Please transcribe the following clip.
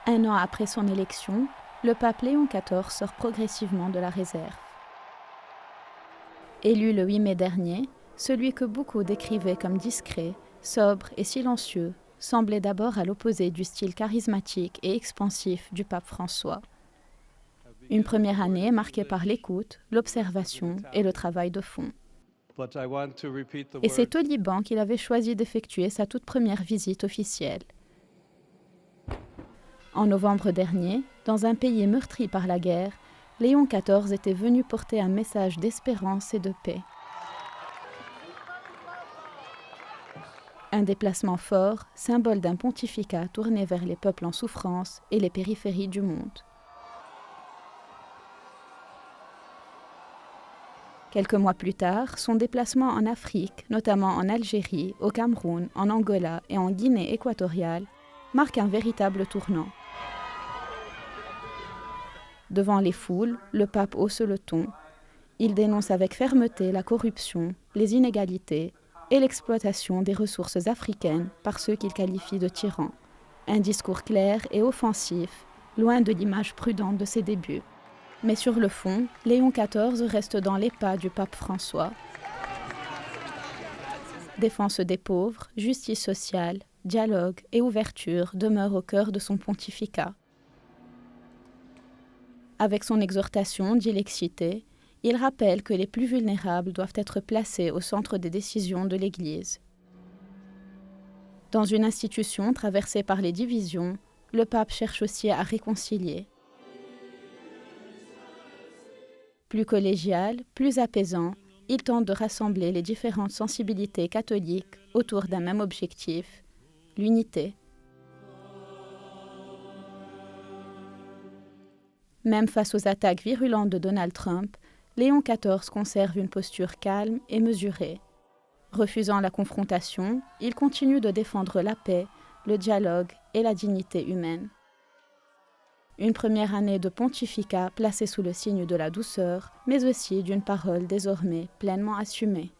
Un an après son élection, le pape Léon XIV sort progressivement de la réserve. Élu le 8 mai dernier, celui que beaucoup décrivaient comme discret, sobre et silencieux semblait d'abord à l'opposé du style charismatique et expansif du pape François. Une première année marquée par l'écoute, l'observation et le travail de fond. Et c'est au Liban qu'il avait choisi d'effectuer sa toute première visite officielle. En novembre dernier, dans un pays meurtri par la guerre, Léon XIV était venu porter un message d'espérance et de paix. Un déplacement fort, symbole d'un pontificat tourné vers les peuples en souffrance et les périphéries du monde. Quelques mois plus tard, son déplacement en Afrique, notamment en Algérie, au Cameroun, en Angola et en Guinée équatoriale, marque un véritable tournant. Devant les foules, le pape hausse le ton. Il dénonce avec fermeté la corruption, les inégalités et l'exploitation des ressources africaines par ceux qu'il qualifie de tyrans. Un discours clair et offensif, loin de l'image prudente de ses débuts. Mais sur le fond, Léon XIV reste dans les pas du pape François. Défense des pauvres, justice sociale, dialogue et ouverture demeurent au cœur de son pontificat. Avec son exhortation d'ilexité, il rappelle que les plus vulnérables doivent être placés au centre des décisions de l'Église. Dans une institution traversée par les divisions, le pape cherche aussi à réconcilier. Plus collégial, plus apaisant, il tente de rassembler les différentes sensibilités catholiques autour d'un même objectif, l'unité. Même face aux attaques virulentes de Donald Trump, Léon XIV conserve une posture calme et mesurée. Refusant la confrontation, il continue de défendre la paix, le dialogue et la dignité humaine. Une première année de pontificat placée sous le signe de la douceur, mais aussi d'une parole désormais pleinement assumée.